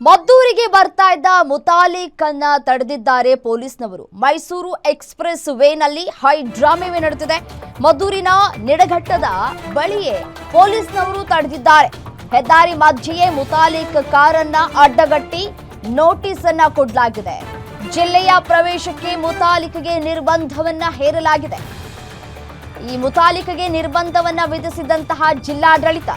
ಮದ್ದೂರಿಗೆ ಬರ್ತಾ ಇದ್ದ ಮುತಾಲಿಕ್ ಅನ್ನ ತಡೆದಿದ್ದಾರೆ ಪೊಲೀಸ್ನವರು. ಮೈಸೂರು ಎಕ್ಸ್‌ಪ್ರೆಸ್ ವೇನಲ್ಲಿ ಹೈ ಡ್ರಾಮೆ ನಡೆದಿದೆ. ಮದ್ದೂರಿನ ನಿಡಘಟ್ಟದ ಬಳಿಯೇ ಪೊಲೀಸ್ನವರು ತಡೆದಿದ್ದಾರೆ. ಹೆದ್ದಾರಿ ಮಧ್ಯೆಯೇ ಮುತಾಲಿಕ್ ಕಾರನ್ನ ಅಡ್ಡಗಟ್ಟಿ ನೋಟಿಸ್ ಅನ್ನ ಕೊಡಲಾಗಿದೆ. ಜಿಲ್ಲೆಯ ಪ್ರವೇಶಕ್ಕೆ ಮುತಾಲಿಕ್ಗೆ ನಿರ್ಬಂಧವನ್ನ ಹೇರಲಾಗಿದೆ. ಈ ಮುತಾಲಿಕ್ಗೆ ನಿರ್ಬಂಧವನ್ನ ವಿಧಿಸಿದಂತಹ ಜಿಲ್ಲಾಡಳಿತ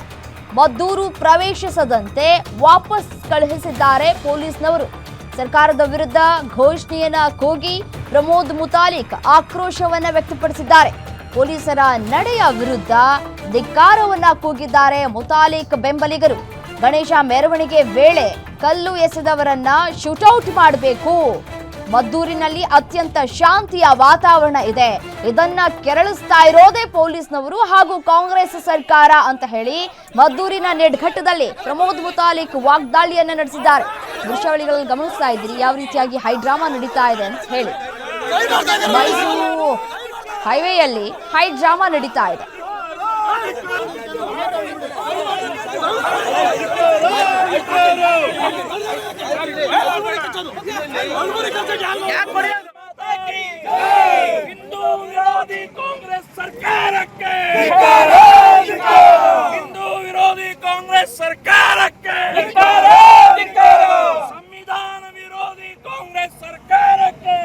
ಮದ್ದೂರು ಪ್ರವೇಶಿಸದಂತೆ ವಾಪಸ್ ಕಳುಹಿಸಿದ್ದಾರೆ ಪೊಲೀಸ್ನವರು. ಸರ್ಕಾರದ ವಿರುದ್ಧ ಘೋಷಣೆಯನ್ನ ಕೂಗಿ ಪ್ರಮೋದ್ ಮುತಾಲಿಕ್ ಆಕ್ರೋಶವನ್ನ ವ್ಯಕ್ತಪಡಿಸಿದ್ದಾರೆ. ಪೊಲೀಸರ ನಡೆಯ ವಿರುದ್ಧ ಧಿಕ್ಕಾರವನ್ನ ಕೂಗಿದ್ದಾರೆ ಮುತಾಲಿಕ್ ಬೆಂಬಲಿಗರು. ಗಣೇಶ ಮೆರವಣಿಗೆ ವೇಳೆ ಕಲ್ಲು ಎಸೆದವರನ್ನ ಶೂಟೌಟ್ ಮಾಡಬೇಕು. ಮದ್ದೂರಿನಲ್ಲಿ ಅತ್ಯಂತ ಶಾಂತಿಯ ವಾತಾವರಣ ಇದೆ, ಇದನ್ನ ಕೆರಳಿಸ್ತಾ ಇರೋದೇ ಪೊಲೀಸ್ನವರು ಹಾಗೂ ಕಾಂಗ್ರೆಸ್ ಸರ್ಕಾರ ಅಂತ ಹೇಳಿ ಮದ್ದೂರಿನ ನಿಡಘಟ್ಟದಲ್ಲಿ ಪ್ರಮೋದ್ ಮುತಾಲಿಕ್ ವಾಗ್ದಾಳಿಯನ್ನ ನಡೆಸಿದ್ದಾರೆ. ದೃಶ್ಯಾವಳಿಗಳಲ್ಲಿ ಗಮನಿಸ್ತಾ ಇದ್ದೀರಿ ಯಾವ ರೀತಿಯಾಗಿ ಹೈ ಡ್ರಾಮಾ ನಡೀತಾ ಇದೆ ಅಂತ ಹೇಳಿ. ಮೈಸೂರು ಹೈವೇಯಲ್ಲಿ ಹೈ ಡ್ರಾಮಾ ನಡೀತಾ ಇದೆ. ಹಿಂದೂ ವಿರೋಧಿ ಕಾಂಗ್ರೆಸ್ ಸರ್ಕಾರಕ್ಕೆ, ಹಿಂದೂ ವಿರೋಧಿ ಕಾಂಗ್ರೆಸ್ ಸರ್ಕಾರಕ್ಕೆ, ಸಂವಿಧಾನ ವಿರೋಧಿ ಕಾಂಗ್ರೆಸ್ ಸರ್ಕಾರಕ್ಕೆ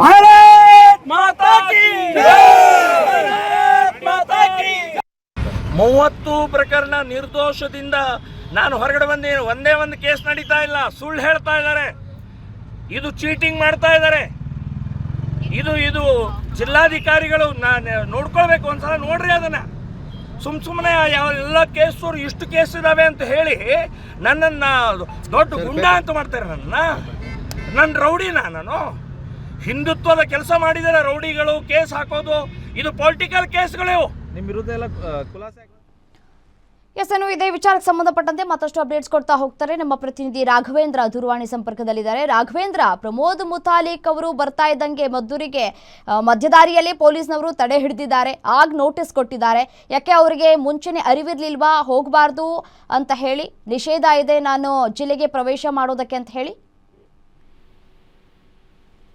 ಭಾರತ್ ಮಾತಾ ಕಿ, ಭಾರತ್ ಮಾತಾ ಕಿ. 30 ಪ್ರಕರಣ ನಿರ್ದೋಷದಿಂದ ನಾನು ಹೊರಗಡೆ ಬಂದೆ. ಒಂದೇ ಒಂದು ಕೇಸ್ ನಡೀತಾ ಇಲ್ಲ. ಸುಳ್ಳು ಹೇಳ್ತಾ ಇದ್ದಾರೆ, ಇದು ಚೀಟಿಂಗ್ ಮಾಡ್ತಾ ಇದ್ದಾರೆ. ಇದು ಜಿಲ್ಲಾಧಿಕಾರಿಗಳು ನೋಡ್ಕೊಳ್ಬೇಕು. ಒಂದ್ಸಲ ನೋಡ್ರಿ ಅದನ್ನ. ಸುಮ್ಮನೆ ಎಲ್ಲ ಕೇಸು ಇಷ್ಟು ಕೇಸ್ ಇದಾವೆ ಅಂತ ಹೇಳಿ ನನ್ನನ್ನು ದೊಡ್ಡ ಗುಂಡ ಅಂತ ಮಾಡ್ತಾರೆ. ನನ್ನ ರೌಡಿನ ನಾನು ಹಿಂದುತ್ವದ ಕೆಲಸ ಮಾಡಿದರೆ ರೌಡಿಗಳು ಕೇಸ್ ಹಾಕೋದು ಇದು ಪೊಲಿಟಿಕಲ್ ಕೇಸ್ಗಳು. ನಿಮ್ಮ ವಿರುದ್ಧ ಎಲ್ಲ ಖುಲಾಸೆ. ಎಸ್, ಇದೇ ವಿಚಾರಕ್ಕೆ ಸಂಬಂಧಪಟ್ಟಂತೆ ಮತ್ತಷ್ಟು ಅಪ್ಡೇಟ್ಸ್ ಕೊಡ್ತಾ ಹೋಗ್ತಾರೆ ನಮ್ಮ ಪ್ರತಿನಿಧಿ ರಾಘವೇಂದ್ರ ದೂರವಾಣಿ ಸಂಪರ್ಕದಲ್ಲಿದ್ದಾರೆ. ರಾಘವೇಂದ್ರ, ಪ್ರಮೋದ್ ಮುತಾಲಿಕ್ ಅವರು ಬರ್ತಾ ಇದ್ದಂಗೆ ಮದ್ದೂರಿಗೆ ಮಧ್ಯದಾರಿಯಲ್ಲಿ ಪೊಲೀಸ್ನವರು ತಡೆ ಹಿಡಿದಿದ್ದಾರೆ, ಆಗ ನೋಟಿಸ್ ಕೊಟ್ಟಿದ್ದಾರೆ. ಯಾಕೆ ಅವರಿಗೆ ಮುಂಚೆನೆ ಅರಿವಿರ್ಲಿಲ್ವಾ ಹೋಗಬಾರ್ದು ಅಂತ ಹೇಳಿ, ನಿಷೇಧ ಇದೆ ನಾನು ಜಿಲ್ಲೆಗೆ ಪ್ರವೇಶ ಮಾಡೋದಕ್ಕೆ ಅಂತ ಹೇಳಿ?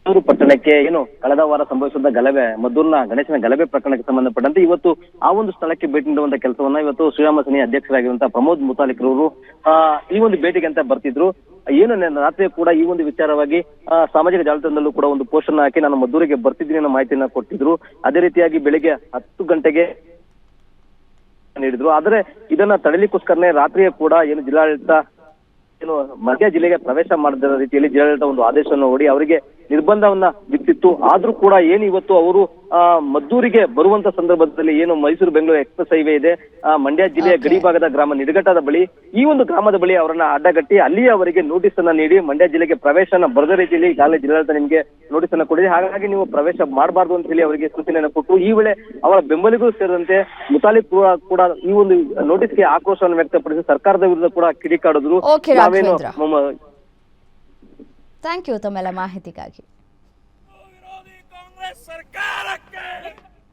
ಮದ್ದೂರು ಪಟ್ಟಣಕ್ಕೆ ಏನು ಕಳೆದ ವಾರ ಸಂಭವಿಸಿದ ಗಲಭೆ, ಮದ್ದೂರಿನ ಗಣೇಶನ ಗಲಭೆ ಪ್ರಕರಣಕ್ಕೆ ಸಂಬಂಧಪಟ್ಟಂತೆ ಇವತ್ತು ಆ ಒಂದು ಸ್ಥಳಕ್ಕೆ ಭೇಟಿ ನೀಡುವಂತ ಕೆಲಸವನ್ನ ಇವತ್ತು ಶ್ರೀರಾಮ ಸೇನೆ ಅಧ್ಯಕ್ಷರಾಗಿರುವಂತಹ ಪ್ರಮೋದ್ ಮುತಾಲಿಕ್ ರವರು ಈ ಒಂದು ಭೇಟಿಗೆ ಅಂತ ಬರ್ತಿದ್ರು. ಏನು ರಾತ್ರಿ ಕೂಡ ಈ ಒಂದು ವಿಚಾರವಾಗಿ ಸಾಮಾಜಿಕ ಜಾಲತಾಣದಲ್ಲೂ ಕೂಡ ಒಂದು ಪೋಸ್ಟ್ ಅನ್ನ ಹಾಕಿ ನಾನು ಮದ್ದೂರಿಗೆ ಬರ್ತಿದ್ದೀನಿ ಅನ್ನೋ ಮಾಹಿತಿಯನ್ನ ಕೊಟ್ಟಿದ್ರು. ಅದೇ ರೀತಿಯಾಗಿ ಬೆಳಿಗ್ಗೆ 10 ಗಂಟೆಗೆ ನೀಡಿದ್ರು. ಆದ್ರೆ ಇದನ್ನ ತಡೆಯಲಿಕ್ಕೋಸ್ಕರನೇ ರಾತ್ರಿಯೇ ಕೂಡ ಏನು ಜಿಲ್ಲಾಡಳಿತ ಏನು ಮಂಡ್ಯ ಜಿಲ್ಲೆಗೆ ಪ್ರವೇಶ ಮಾಡಿದ ರೀತಿಯಲ್ಲಿ ಜಿಲ್ಲಾಡಳಿತ ಒಂದು ಆದೇಶವನ್ನು ಹೊಡಿ ಅವರಿಗೆ ನಿರ್ಬಂಧವನ್ನ ವಿಧಿಸಿತ್ತು. ಆದ್ರೂ ಕೂಡ ಏನು ಇವತ್ತು ಅವರು ಮದ್ದೂರಿಗೆ ಬರುವಂತ ಸಂದರ್ಭದಲ್ಲಿ ಏನು ಮೈಸೂರು ಬೆಂಗಳೂರು ಎಕ್ಸ್‌ಪ್ರೆಸ್ ಹೈವೇ ಇದೆ, ಮಂಡ್ಯ ಜಿಲ್ಲೆಯ ಗಡಿ ಭಾಗದ ಗ್ರಾಮ ನಿಡಘಟ್ಟದ ಬಳಿ, ಈ ಒಂದು ಗ್ರಾಮದ ಬಳಿ ಅವರನ್ನ ಅಡ್ಡಗಟ್ಟಿ ಅಲ್ಲಿಯೇ ಅವರಿಗೆ ನೋಟಿಸ್ ಅನ್ನ ನೀಡಿ ಮಂಡ್ಯ ಜಿಲ್ಲೆಗೆ ಪ್ರವೇಶನ ಬರದ ರೀತಿಯಲ್ಲಿ ಈಗಾಗಲೇ ಜಿಲ್ಲಾಡಳಿತ ನಿಮ್ಗೆ ನೋಟಿಸ್ ಅನ್ನ ಕೊಡಿದೆ, ಹಾಗಾಗಿ ನೀವು ಪ್ರವೇಶ ಮಾಡಬಾರ್ದು ಅಂತ ಹೇಳಿ ಅವರಿಗೆ ಸೂಚನೆಯನ್ನು ಕೊಟ್ಟು ಈ ವೇಳೆ ಅವರ ಬೆಂಬಲಿಗರು ಸೇರಿದಂತೆ ಮುತಾಲಿಕ್ ಕೂಡ ಈ ಒಂದು ನೋಟಿಸ್ಗೆ ಆಕ್ರೋಶವನ್ನು ವ್ಯಕ್ತಪಡಿಸಿ ಸರ್ಕಾರದ ವಿರುದ್ಧ ಕೂಡ ಕಿಡಿಕಾಡಿದ್ರು. ಥ್ಯಾಂಕ್ ಯು ತಮ್ಮೆಲ್ಲ ಮಾಹಿತಿಗಾಗಿ.